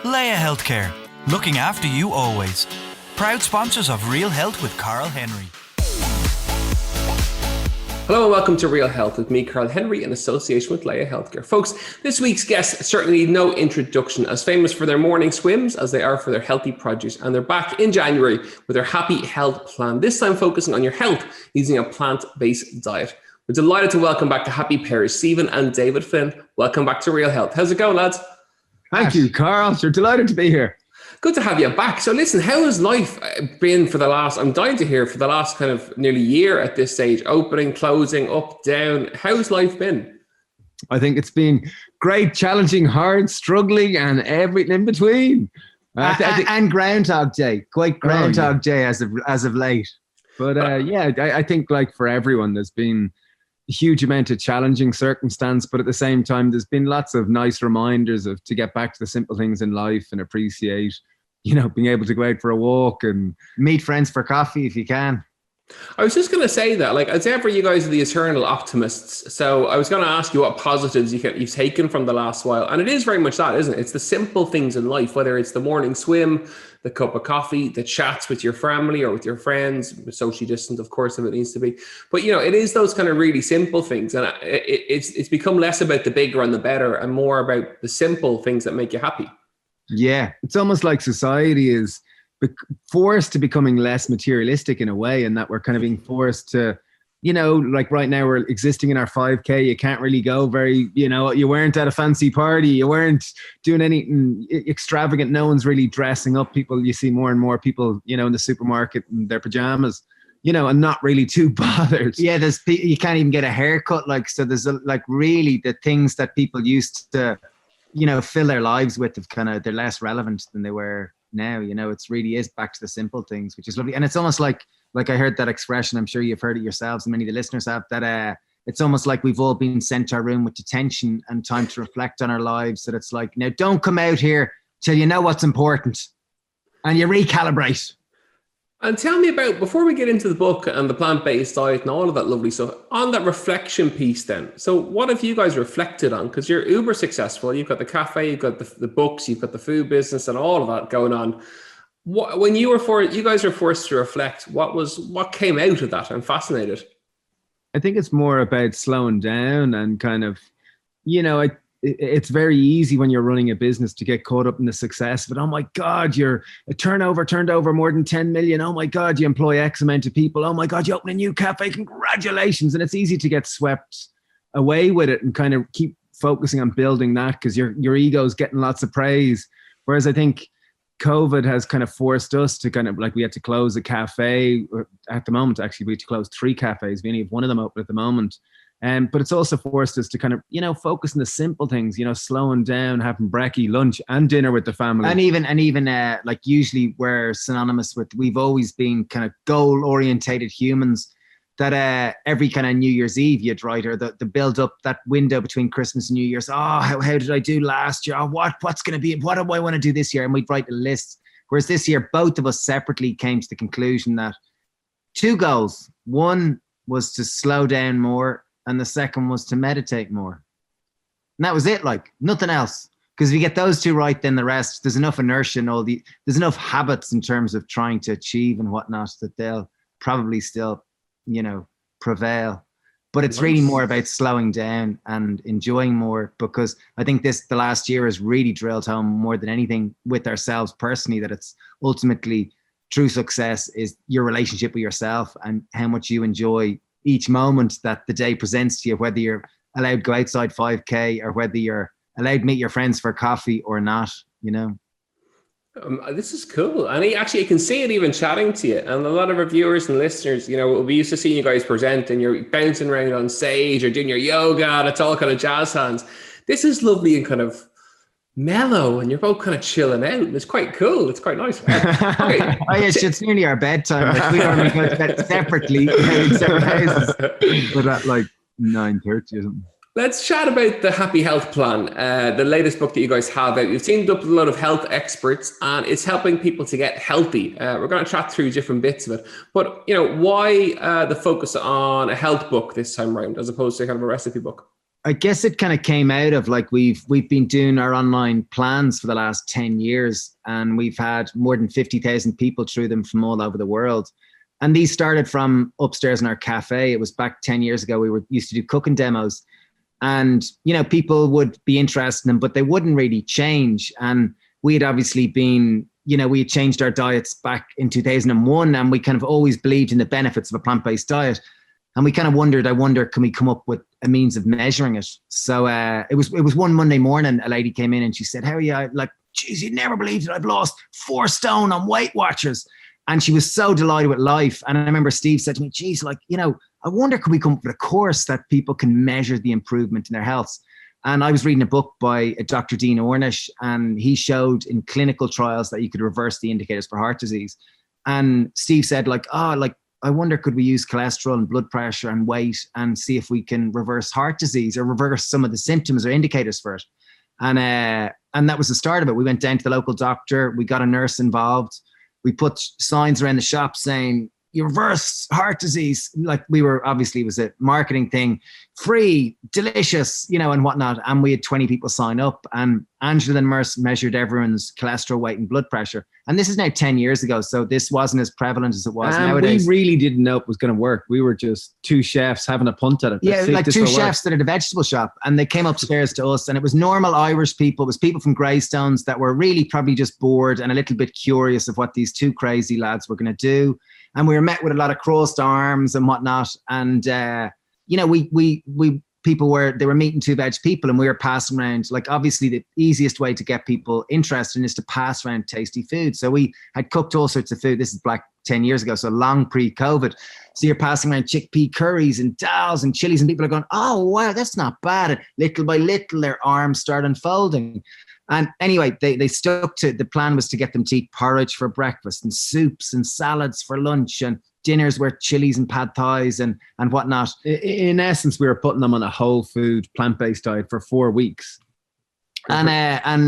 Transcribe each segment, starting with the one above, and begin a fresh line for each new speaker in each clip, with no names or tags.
Leia Healthcare, looking after you always. Proud sponsors of Real Health with Karl Henry.
Hello and welcome to Real Health with me, Karl Henry, in association with Leia Healthcare. Folks, this week's guests certainly need no introduction, as famous for their morning swims as they are for their healthy produce. And they're back in January with their Happy Health plan, this time focusing on your health using a plant-based diet. We're delighted to welcome back to Happy Pears, Stephen and David Flynn. Welcome back to Real Health. How's it going, lads?
Thank you, Karl. You're delighted to be here.
Good to have you back. So listen, how has life been for the last, I'm dying to hear, for the last kind of nearly year at this stage, opening, closing, up, down. How's life been?
I think it's been great, challenging, hard, struggling, and everything in between.
And Groundhog Day, quite Groundhog Day as of late.
But I think like for everyone, there's been a huge amount of challenging circumstance, but at the same time, there's been lots of nice reminders of to get back to the simple things in life and appreciate, being able to go out for a walk and
meet friends for coffee if you can.
I was just going to say that, as ever, you guys are the eternal optimists. So I was going to ask you what positives you've taken from the last while. And it is very much that, isn't it? It's the simple things in life, whether it's the morning swim, the cup of coffee, the chats with your family or with your friends, socially distant, of course, if it needs to be. But, it is those kind of really simple things. And it's become less about the bigger and the better and more about the simple things that make you happy.
Yeah, it's almost like society is forced to becoming less materialistic in a way, and that we're kind of being forced to, like right now we're existing in our 5K. You can't really go very, you weren't at a fancy party, you weren't doing anything extravagant. No one's really dressing up. People, you see more and more people, in the supermarket in their pajamas, and not really too bothered.
Yeah, you can't even get a haircut. So there's really the things that people used to, fill their lives with they're less relevant than they were now. It's really is back to the simple things, which is lovely. And it's almost like I heard that expression, I'm sure you've heard it yourselves and many of the listeners have, that it's almost like we've all been sent to our room with detention and time to reflect on our lives. That it's like, now don't come out here till you know what's important and you recalibrate.
And tell me about, before we get into the book and the plant-based diet and all of that lovely stuff, on that reflection piece then. So what have you guys reflected on? Because you're uber successful. You've got the cafe, you've got the books, you've got the food business and all of that going on. When you guys were forced to reflect, what came out of that? I'm fascinated.
I think it's more about slowing down and kind of, it's very easy when you're running a business to get caught up in the success. But oh my God, you're a turnover turned over more than 10 million. Oh my God, you employ X amount of people. Oh my God, you open a new cafe. Congratulations. And it's easy to get swept away with it and kind of keep focusing on building that because your ego's getting lots of praise. Whereas I think COVID has kind of forced us to kind of we had to close a cafe at the moment. Actually, we had to close 3 cafes. We only have one of them open at the moment. But it's also forced us to kind of, focus on the simple things, slowing down, having brekkie, lunch and dinner with the family.
And even usually we're synonymous with, we've always been kind of goal orientated humans that every kind of New Year's Eve you'd write, or the build up, that window between Christmas and New Year's. Oh, how did I do last year? Oh, what's going to be, what do I want to do this year? And we'd write a list. Whereas this year, both of us separately came to the conclusion that 2 goals. One was to slow down more, and the second was to meditate more. And that was it, nothing else. Because if you get those 2 right, then the rest, there's enough inertia and there's enough habits in terms of trying to achieve and whatnot that they'll probably still, prevail. But it's really more about slowing down and enjoying more, because I think the last year has really drilled home more than anything with ourselves personally, that it's ultimately true success is your relationship with yourself and how much you enjoy each moment that the day presents to you, whether you're allowed to go outside 5K or whether you're allowed to meet your friends for coffee or not,
This is cool. And I can see it even chatting to you. And a lot of our viewers and listeners, we used to see you guys present and you're bouncing around on stage or doing your yoga and it's all kind of jazz hands. This is lovely and kind of mellow and you're both kind of chilling out. It's quite cool. It's quite nice. Okay.
Oh yes, it's nearly our bedtime. We normally go to bed separately in separate houses.
But at 9:30 or something.
Let's chat about the Happy Health Plan, the latest book that you guys have out. You've teamed up with a lot of health experts and it's helping people to get healthy. We're going to chat through different bits of it. But, why the focus on a health book this time around as opposed to kind of a recipe book?
I guess it kind of came out of like we've been doing our online plans for the last 10 years, and we've had more than 50,000 people through them from all over the world. And these started from upstairs in our cafe. It was back 10 years ago. We used to do cooking demos, and people would be interested in them, but they wouldn't really change. And we had obviously been, we had changed our diets back in 2001, and we kind of always believed in the benefits of a plant-based diet. And we kind of wondered, can we come up with a means of measuring it? So it was one Monday morning, a lady came in and she said, how are you? Like, geez, you'd never believe it. I've lost 4 stone on Weight Watchers. And she was so delighted with life. And I remember Steve said to me, geez, I wonder, could we come up with a course that people can measure the improvement in their health? And I was reading a book by Dr. Dean Ornish, and he showed in clinical trials that you could reverse the indicators for heart disease. And Steve said, I wonder, could we use cholesterol and blood pressure and weight and see if we can reverse heart disease or reverse some of the symptoms or indicators for it? And that was the start of it. We went down to the local doctor. We got a nurse involved. We put signs around the shop saying, you reverse heart disease. Like, we were, obviously it was a marketing thing, free, delicious, and whatnot. And we had 20 people sign up, and Angela and Merce measured everyone's cholesterol, weight and blood pressure. And this is now 10 years ago. So this wasn't as prevalent as it was nowadays.
We really didn't know it was going to work. We were just 2 chefs having a punt at it.
Yeah, like 2 chefs that had a vegetable shop, and they came upstairs to us, and it was normal Irish people. It was people from Greystones that were really probably just bored and a little bit curious of what these 2 crazy lads were going to do. And we were met with a lot of crossed arms and whatnot. And, they were meeting 2 veg people, and we were passing around, like, obviously the easiest way to get people interested is to pass around tasty food. So we had cooked all sorts of food. This is like 10 years ago, so long pre-COVID. So you're passing around chickpea curries and dals and chilies, and people are going, oh, wow, that's not bad. And little by little, their arms start unfolding. And anyway, they stuck to, the plan was to get them to eat porridge for breakfast and soups and salads for lunch, and dinners were chilies and pad thais and whatnot.
In essence, we were putting them on a whole food, plant-based diet for 4 weeks.
And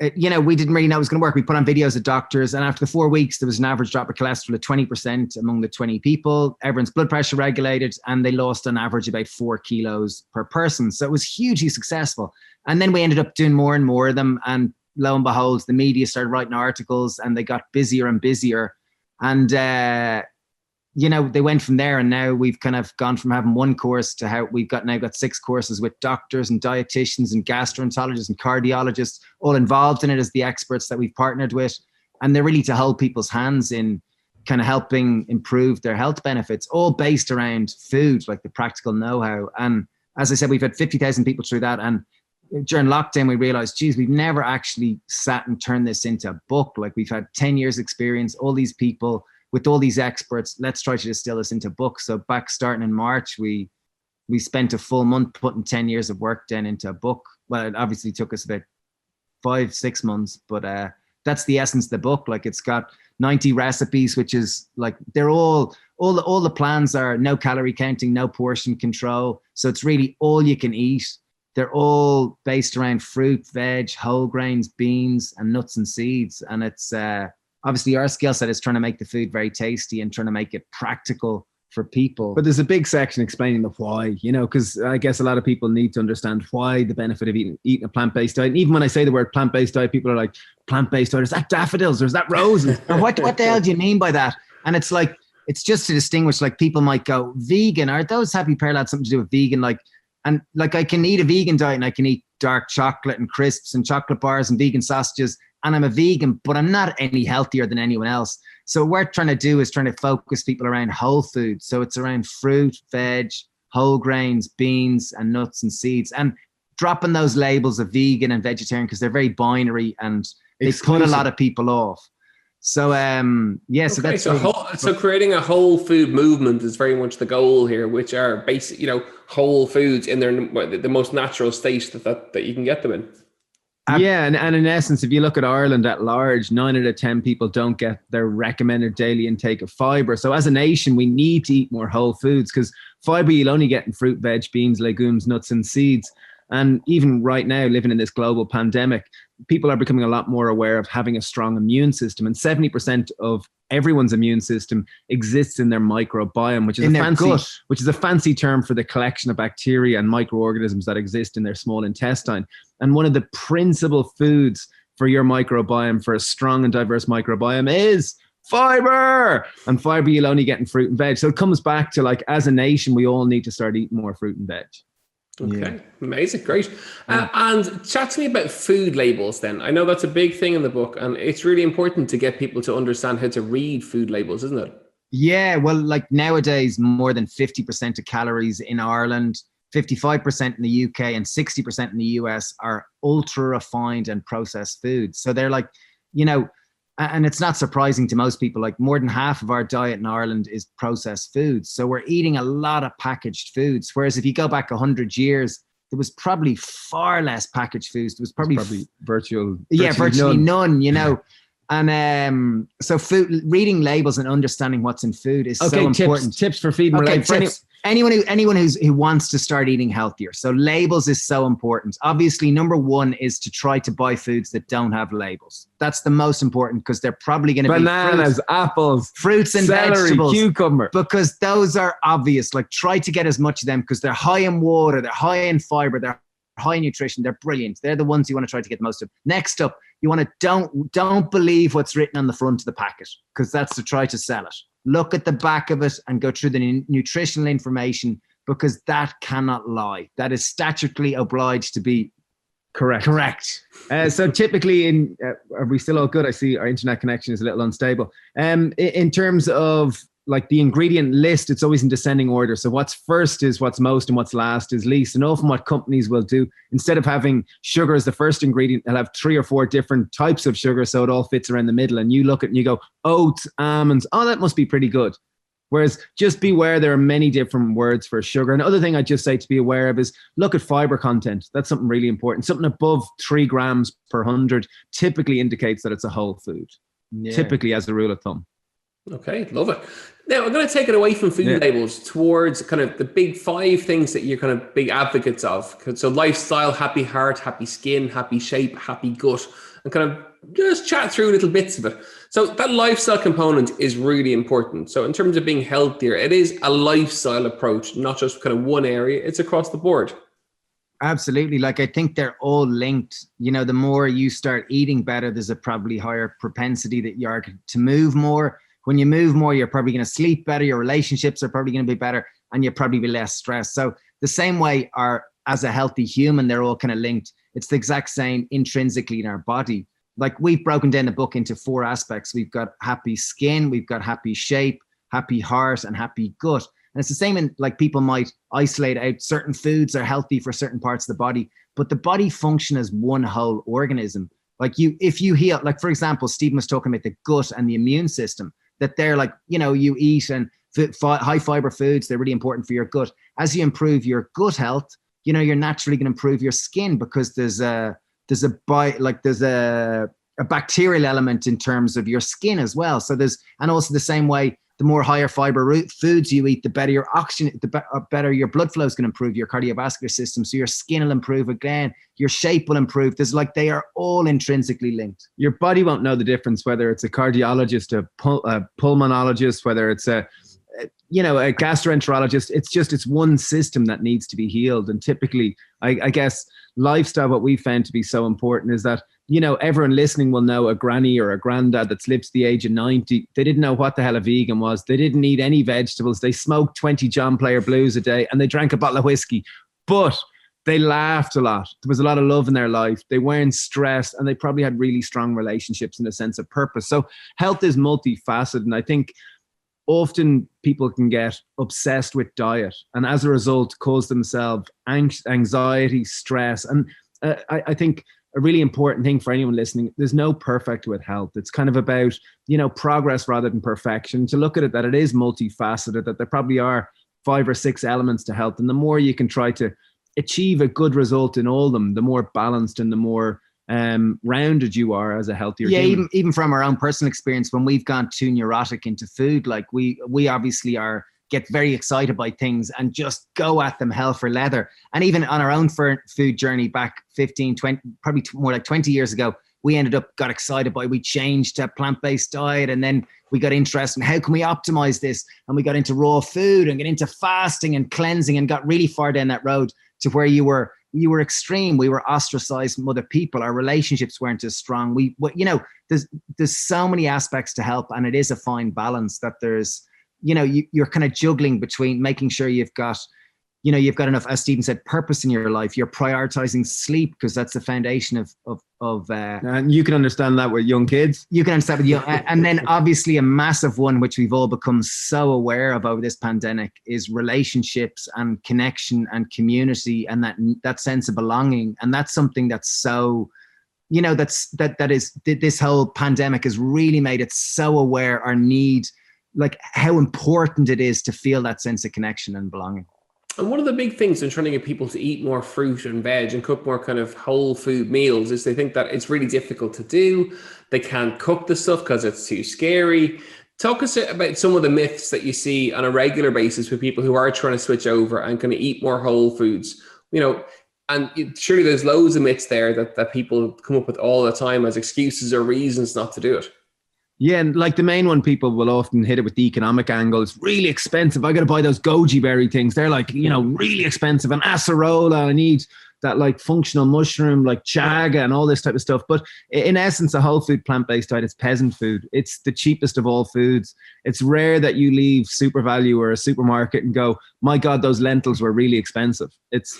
we didn't really know it was going to work. We put on videos of doctors, and after the 4 weeks, there was an average drop of cholesterol of 20% among the 20 people. Everyone's blood pressure regulated, and they lost on average about 4 kilos per person. So it was hugely successful. And then we ended up doing more and more of them. And lo and behold, the media started writing articles, and they got busier and busier. And, they went from there, and now we've kind of gone from having 1 course to how we've now got 6 courses with doctors and dietitians and gastroenterologists and cardiologists all involved in it as the experts that we've partnered with. And they're really to hold people's hands in kind of helping improve their health benefits, all based around food, like the practical know-how. And as I said, we've had 50,000 people through that. And during lockdown, we realized, geez, we've never actually sat and turned this into a book. Like, we've had 10 years experience, all these people with all these experts. Let's try to distill this into a book. So back starting in March, we spent a full month putting 10 years of work then into a book. Well, it obviously took us about 5-6 months, but that's the essence of the book. Like, it's got 90 recipes, which is like, they're all the plans are no calorie counting, no portion control. So it's really all you can eat. They're all based around fruit, veg, whole grains, beans, and nuts and seeds. And it's obviously our skill set is trying to make the food very tasty and trying to make it practical for people.
But there's a big section explaining the why, because I guess a lot of people need to understand why the benefit of eating a plant-based diet. And even when I say the word plant-based diet, people are like, plant-based diet, is that daffodils or is that roses?
Or what the hell do you mean by that? And it's like, it's just to distinguish, like, people might go, vegan, are those Happy Pear lads something to do with vegan? And I can eat a vegan diet, and I can eat dark chocolate and crisps and chocolate bars and vegan sausages, and I'm a vegan, but I'm not any healthier than anyone else. So what we're trying to do is trying to focus people around whole food. So it's around fruit, veg, whole grains, beans, and nuts and seeds, and dropping those labels of vegan and vegetarian because they're very binary and they put a lot of people off. So so that's
so creating a whole food movement is very much the goal here, which are basic, whole foods in the most natural state that you can get them in.
Yeah, and in essence, if you look at Ireland at large, 9 out of 10 people don't get their recommended daily intake of fibre. So as a nation, we need to eat more whole foods, because fibre you'll only get in fruit, veg, beans, legumes, nuts and seeds. And even right now, living in this global pandemic, people are becoming a lot more aware of having a strong immune system, and 70% of everyone's immune system exists in their microbiome, which is a fancy term for the collection of bacteria and microorganisms that exist in their small intestine. And one of the principal foods for your microbiome, for a strong and diverse microbiome, is fiber. And fiber you'll only get in fruit and veg. So it comes back to, like, as a nation, we all need to start eating more fruit and veg.
Okay, amazing, great. And chat to me about food labels then. I know that's a big thing in the book, and it's really important to get people to understand how to read food labels, isn't it?
Yeah, well, like nowadays, more than 50% of calories in Ireland, 55% in the UK, and 60% in the US are ultra refined and processed foods. So they're like, you know, and it's not surprising to most people, like more than half of our diet in Ireland is processed foods. So we're eating a lot of packaged foods. Whereas if you go back 100 years, there was probably far less packaged foods. There was probably virtually none, you know. And so food, reading labels and understanding what's in food is so important.
Tips for feeding.
Okay, tips. Anyone who wants to start eating healthier. So labels is so important. Obviously, number one is to try to buy foods that don't have labels. That's the most important, because they're probably going to be
bananas, apples,
fruits and
celery,
vegetables,
cucumber,
because those are obvious. Like, try to get as much of them, because they're high in water, they're high in fiber, they're high in nutrition, they're brilliant. They're the ones you want to try to get most of. Next up, you want to don't believe what's written on the front of the packet, because that's to try to sell it. Look at the back of it and go through the nutritional information, because that cannot lie. That is statutorily obliged to be correct.
So typically are we still all good? I see our internet connection is a little unstable. In terms of like the ingredient list, it's always in descending order. So what's first is what's most, and what's last is least. And often what companies will do, instead of having sugar as the first ingredient, they'll have 3 or 4 different types of sugar, so it all fits around the middle. And you look at it and you go, oats, almonds, oh, that must be pretty good. Whereas just beware, there are many different words for sugar. And the other thing I'd just say to be aware of is look at fiber content. That's something really important. Something above 3 grams per 100 typically indicates that it's a whole food, typically, as a rule of thumb.
Okay, love it. Now, I'm going to take it away from food labels towards kind of the big 5 things that you're kind of big advocates of. So lifestyle, happy heart, happy skin, happy shape, happy gut, and kind of just chat through little bits of it. So that lifestyle component is really important. So in terms of being healthier, it is a lifestyle approach, not just kind of one area. It's across the board.
Absolutely. Like, I think they're all linked. You know, the more you start eating better, there's a probably higher propensity that you are to move more. When you move more, you're probably going to sleep better. Your relationships are probably going to be better, and you'll probably be less stressed. So the same way as a healthy human, they're all kind of linked. It's the exact same intrinsically in our body. Like, we've broken down the book into 4 aspects. We've got happy skin, we've got happy shape, happy heart, and happy gut. And it's the same in, like, people might isolate out certain foods are healthy for certain parts of the body, but the body function as one whole organism. Like, if you heal, like, for example, Stephen was talking about the gut and the immune system, that they're like, you know, you eat and high fiber foods, they're really important for your gut. As you improve your gut health, you know, you're naturally going to improve your skin, because there's a bacterial element in terms of your skin as well. So and also the same way, the more higher fiber foods you eat, the better your oxygen, the better your blood flow is going to improve, your cardiovascular system. So your skin will improve again, your shape will improve. They are all intrinsically linked.
Your body won't know the difference, whether it's a cardiologist, a pulmonologist, whether it's a gastroenterologist. It's one system that needs to be healed. And typically, I guess, lifestyle, what we found to be so important is that, you know, everyone listening will know a granny or a granddad that slips the age of 90. They didn't know what the hell a vegan was. They didn't eat any vegetables. They smoked 20 John Player Blues a day, and they drank a bottle of whiskey. But they laughed a lot. There was a lot of love in their life. They weren't stressed, and they probably had really strong relationships and a sense of purpose. So health is multifaceted. And I think often people can get obsessed with diet, and as a result cause themselves anxiety, stress. And I think a really important thing for anyone listening, there's no perfect with health. It's kind of about, you know, progress rather than perfection. To look at it that it is multifaceted, that there probably are 5 or 6 elements to health. And the more you can try to achieve a good result in all of them, the more balanced and the more rounded you are as a healthier human.
Even from our own personal experience, when we've gone too neurotic into food, like we obviously are get very excited by things and just go at them hell for leather. And even on our own food journey back 15, 20, probably more like 20 years ago, we got excited we changed to a plant-based diet, and then we got interested in how can we optimize this, and we got into raw food and get into fasting and cleansing, and got really far down that road to where you were extreme. We were ostracized from other people. Our relationships weren't as strong. There's so many aspects to help, and it is a fine balance that there's, you're kind of juggling between making sure you've got enough, as Stephen said, purpose in your life. You're prioritizing sleep because that's the foundation of
and you can understand that with young kids.
You can understand with young, and then obviously a massive one, which we've all become so aware of over this pandemic, is relationships and connection and community, and that sense of belonging. And that's something that's so, this whole pandemic has really made it so aware our need, like how important it is to feel that sense of connection and belonging.
And one of the big things in trying to get people to eat more fruit and veg and cook more kind of whole food meals is they think that it's really difficult to do. They can't cook the stuff because it's too scary. Talk us about some of the myths that you see on a regular basis with people who are trying to switch over and kind of eat more whole foods. And surely there's loads of myths there that people come up with all the time as excuses or reasons not to do it.
Yeah, and like the main one, people will often hit it with the economic angle. It's really expensive. I got to buy those goji berry things. They're like, really expensive. And acerola, I need that like functional mushroom, like chaga and all this type of stuff. But in essence, a whole food plant-based diet is peasant food. It's the cheapest of all foods. It's rare that you leave Super Value or a supermarket and go, my God, those lentils were really expensive. It's,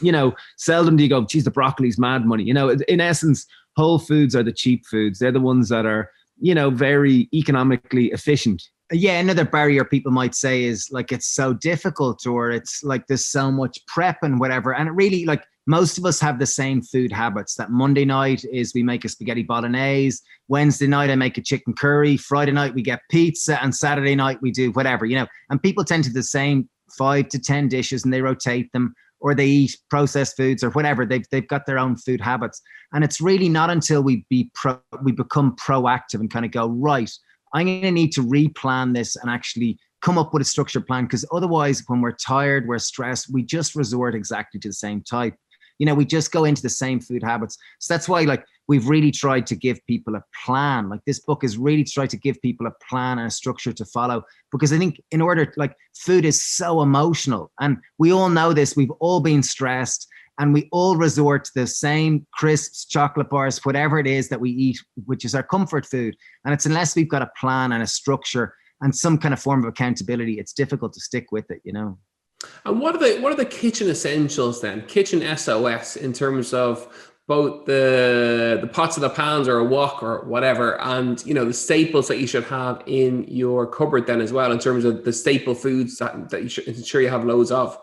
seldom do you go, geez, the broccoli's mad money. In essence, whole foods are the cheap foods. They're the ones that are, very economically efficient.
Yeah, another barrier people might say is like it's so difficult, or it's like there's so much prep and whatever. And it really, like, most of us have the same food habits. That Monday night is we make a spaghetti bolognese. Wednesday night I make a chicken curry. Friday night we get pizza, and Saturday night we do whatever, And people tend to do the same 5 to 10 dishes, and they rotate them, or they eat processed foods or whatever. They've got their own food habits. And it's really not until we become proactive and kind of go, right, I'm going to need to replan this and actually come up with a structured plan. Because otherwise, when we're tired, we're stressed, we just resort exactly to the same type. We just go into the same food habits. So that's why, like, we've really tried to give people a plan. Like, this book is really tried to give people a plan and a structure to follow, because I think in order, like, food is so emotional, and we all know this. We've all been stressed, and we all resort to the same crisps, chocolate bars, whatever it is that we eat, which is our comfort food. And it's unless we've got a plan and a structure and some kind of form of accountability, it's difficult to stick with it,
And what are the kitchen essentials then? Kitchen SOS in terms of both the pots and the pans or a wok or whatever, and the staples that you should have in your cupboard then as well, in terms of the staple foods that you should ensure you have loads of.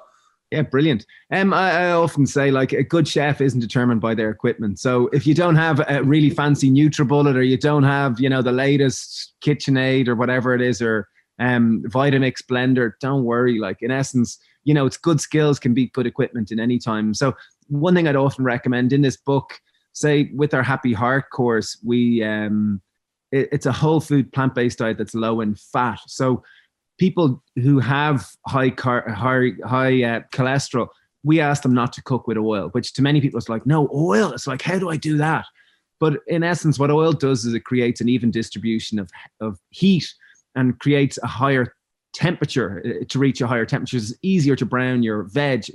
Yeah, brilliant. I often say, like, a good chef isn't determined by their equipment. So if you don't have a really fancy NutriBullet, or you don't have, the latest KitchenAid or whatever it is, or Vitamix blender, don't worry. Like, in essence, it's good skills can beat good equipment in any time. So one thing I'd often recommend in this book, say with our Happy Heart course, it's a whole food plant-based diet that's low in fat. So people who have high cholesterol, we ask them not to cook with oil, which to many people is like, no, oil. It's like, how do I do that? But in essence, what oil does is it creates an even distribution of heat and creates a higher temperature. To reach a higher temperature, it's easier to brown your veg,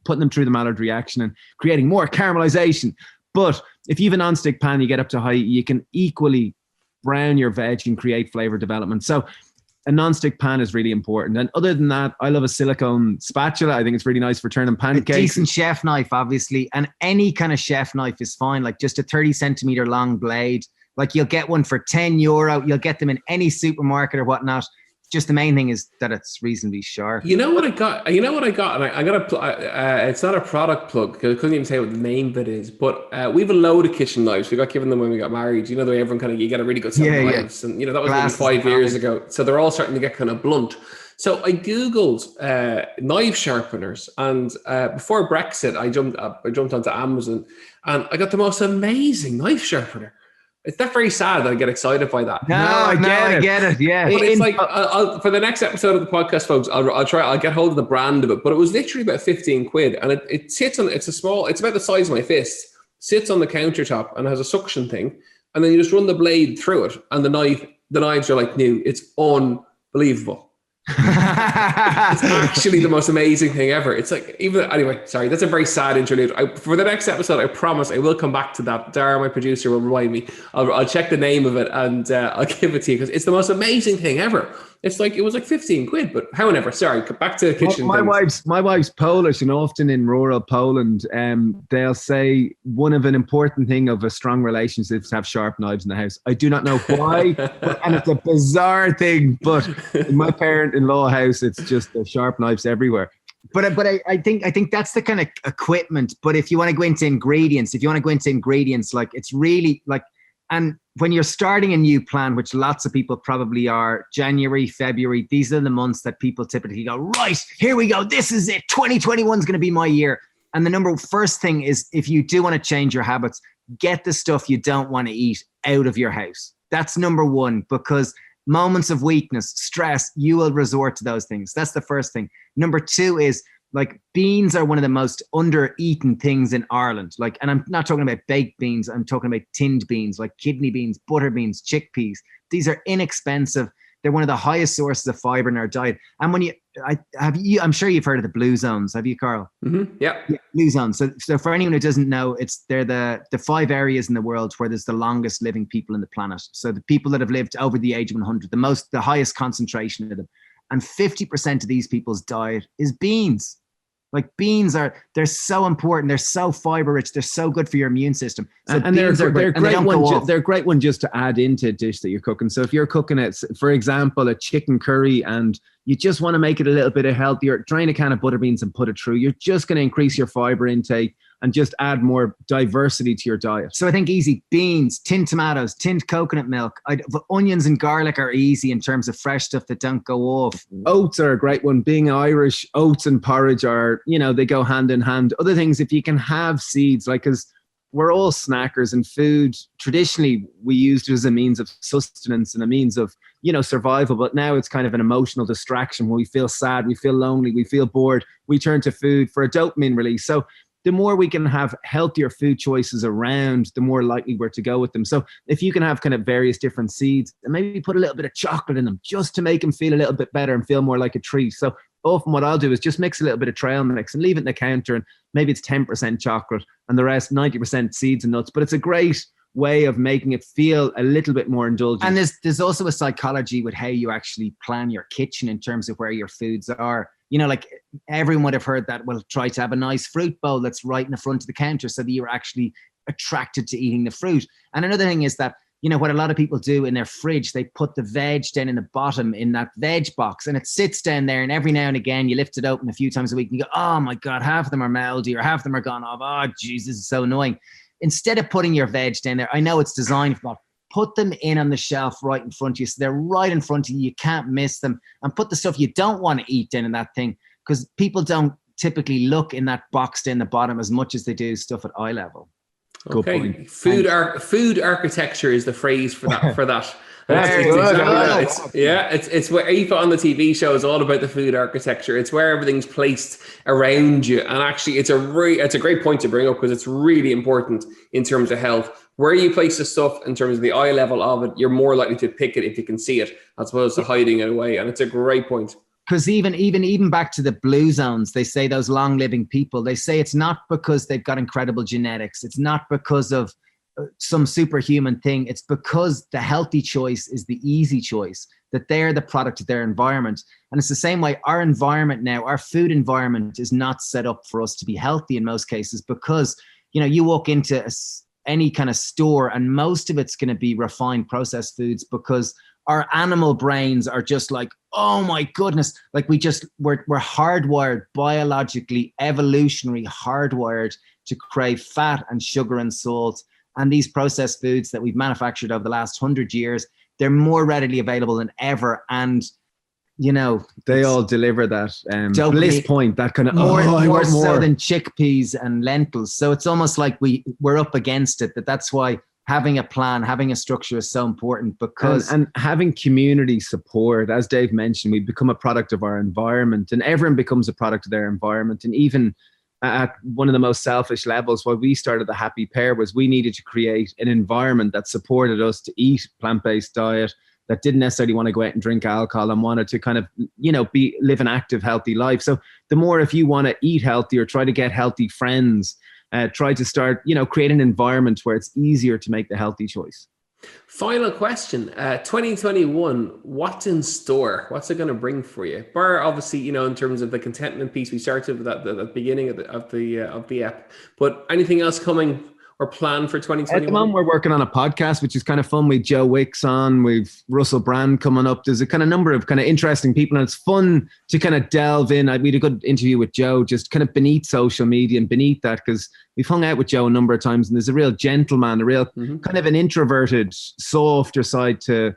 putting them through the Maillard reaction and creating more caramelization. But if you have a non-stick pan, you get up to high, you can equally brown your veg and create flavor development. So a non-stick pan is really important. And other than that, I love a silicone spatula. I think it's really nice for turning pancakes.
A decent chef knife, obviously. And any kind of chef knife is fine. Like just a 30 centimeter long blade. Like you'll get one for €10. You'll get them in any supermarket or whatnot. Just the main thing is that it's reasonably sharp.
You know what I got? And I got it's not a product plug because I couldn't even say what the name of it is. But we have a load of kitchen knives. We got given them when we got married. The way everyone kind of, you get a really good set of knives. And, that was maybe 5 years ago. So they're all starting to get kind of blunt. So I Googled knife sharpeners. And before Brexit, I jumped onto Amazon and I got the most amazing knife sharpener. It's not very sad that I get excited by that.
No, I get it. Yeah.
But it's like, for the next episode of the podcast, folks, I'll get hold of the brand of it. But it was literally about 15 quid. And it sits on, it's about the size of my fist, sits on the countertop and has a suction thing. And then you just run the blade through it. And the knives are like new. It's unbelievable. It's actually the most amazing thing ever. It's like, anyway, sorry, that's a very sad interlude. For the next episode, I promise I will come back to that. Dara, my producer, will remind me. I'll check the name of it and I'll give it to you, because it's the most amazing thing ever. It's like, it was like 15 quid, but however, sorry, back to the kitchen.
My wife's Polish, and often in rural Poland, they'll say one of an important thing of a strong relationship is to have sharp knives in the house. I do not know why, and it's a bizarre thing, but in my parent-in-law house, it's just sharp knives everywhere.
But I think that's the kind of equipment. But if you want to go into ingredients, like, it's really like, and when you're starting a new plan, which lots of people probably are, January, February, these are the months that people typically go, right, here we go. This is it. 2021 is going to be my year. And the first thing is, if you do want to change your habits, get the stuff you don't want to eat out of your house. That's number one, because moments of weakness, stress, you will resort to those things. That's the first thing. Number two is, like, beans are one of the most under-eaten things in Ireland. Like, and I'm not talking about baked beans. I'm talking about tinned beans, like kidney beans, butter beans, chickpeas. These are inexpensive. They're one of the highest sources of fiber in our diet. And when I'm sure you've heard of the blue zones. Have you, Karl?
Mm-hmm. Yeah,
blue zones. So for anyone who doesn't know, they're the 5 areas in the world where there's the longest living people in the planet. So the people that have lived over the age of 100, the highest concentration of them. And 50% of these people's diet is beans. Like, beans they're so important. They're so fiber rich. They're so good for your immune system. So
and they're a great one just to add into a dish that you're cooking. So if you're cooking it, for example, a chicken curry, and you just want to make it a little bit healthier, drain a can of butter beans and put it through. You're just going to increase your fiber intake and just add more diversity to your diet.
So I think easy: beans, tinned tomatoes, tinned coconut milk. Onions and garlic are easy in terms of fresh stuff that don't go off.
Oats are a great one. Being Irish, oats and porridge are, they go hand in hand. Other things, if you can have seeds, like, because we're all snackers, and food, traditionally, we used it as a means of sustenance and a means of, survival. But now it's kind of an emotional distraction. When we feel sad, we feel lonely, we feel bored, we turn to food for a dopamine release. So the more we can have healthier food choices around, the more likely we're to go with them. So if you can have kind of various different seeds and maybe put a little bit of chocolate in them just to make them feel a little bit better and feel more like a treat. So often what I'll do is just mix a little bit of trail mix and leave it in the counter, and maybe it's 10% chocolate and the rest 90% seeds and nuts. But it's a great way of making it feel a little bit more indulgent.
And there's also a psychology with how you actually plan your kitchen in terms of where your foods are. Like, everyone would have heard that, well, try to have a nice fruit bowl that's right in the front of the counter so that you're actually attracted to eating the fruit. And another thing is that, what a lot of people do in their fridge, they put the veg down in the bottom in that veg box, and it sits down there, and every now and again you lift it open a few times a week and you go, oh my God, half of them are moldy or half of them are gone off. Oh, geez, this is so annoying. Instead of putting your veg down there, I know it's designed for that, put them in on the shelf right in front of you. So they're right in front of you. You can't miss them. And put the stuff you don't want to eat down in that thing, because people don't typically look in that box down the bottom as much as they do stuff at eye level.
Okay. Food architecture is the phrase for that. It's where Aoife on the TV show is all about the food architecture. It's where everything's placed around you, and actually it's a great point to bring up, because it's really important in terms of health. Where you place the stuff in terms of the eye level of it, you're more likely to pick it if you can see it, as opposed to hiding it away. And it's a great point.
Because even back to the blue zones, they say those long living people, they say it's not because they've got incredible genetics. It's not because of some superhuman thing. It's because the healthy choice is the easy choice, that they're the product of their environment. And it's the same way our environment now, our food environment is not set up for us to be healthy in most cases, because, you walk into any kind of store and most of it's going to be refined processed foods, because our animal brains are just like, oh my goodness, like we're hardwired, biologically, evolutionary hardwired to crave fat and sugar and salt. And these processed foods that we've manufactured over the last 100 years, they're more readily available than ever. And,
they all deliver that bliss point, that kind of,
more so than chickpeas and lentils. So it's almost like we're up against it. That's why having a plan, having a structure is so important because
and having community support. As Dave mentioned, we become a product of our environment, and everyone becomes a product of their environment. And even at one of the most selfish levels, why we started the Happy Pear was we needed to create an environment that supported us to eat plant-based diet, that didn't necessarily want to go out and drink alcohol and wanted to kind of, live an active, healthy life. So the more, if you want to eat healthy or try to get healthy friends, try to start, create an environment where it's easier to make the healthy choice.
Final question, 2021, what's in store? What's it going to bring for you? Bar, obviously, in terms of the contentment piece, we started with that at the beginning of the app, but anything else coming or planned for 2021?
At the moment, we're working on a podcast, which is kind of fun. We've Joe Wicks on, we've Russell Brand coming up. There's a kind of number of kind of interesting people, and it's fun to kind of delve in. We had a good interview with Joe, just kind of beneath social media and beneath that, because we've hung out with Joe a number of times, and there's a real gentleman, a real kind of an introverted, softer side to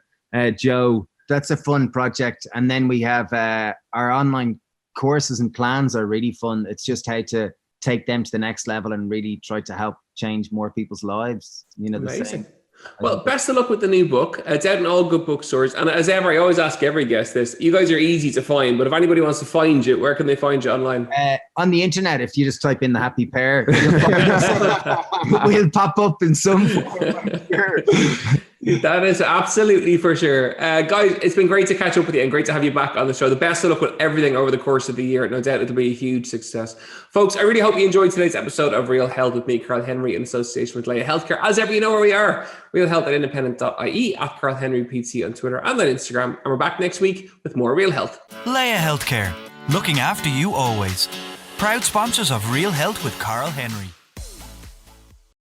Joe.
That's a fun project. And then we have our online courses and plans are really fun. It's just how to take them to the next level and really try to help change more people's lives.
Amazing. Well, best of luck with the new book. It's out in all good bookstores. And as ever, I always ask every guest this. You guys are easy to find, but if anybody wants to find you, where can they find you online?
On the internet, if you just type in the Happy Pear, we'll pop up in some form. Sure.
That is absolutely for sure. Guys, it's been great to catch up with you and great to have you back on the show. The best of luck with everything over the course of the year. No doubt it'll be a huge success. Folks, I really hope you enjoyed today's episode of Real Health with me, Karl Henry, in association with Leia Healthcare. As ever, you know where we are. realhealth@independent.ie, at Karl Henry PT on Twitter and on Instagram. And we're back next week with more Real Health.
Leia Healthcare, looking after you always. Proud sponsors of Real Health with Karl Henry.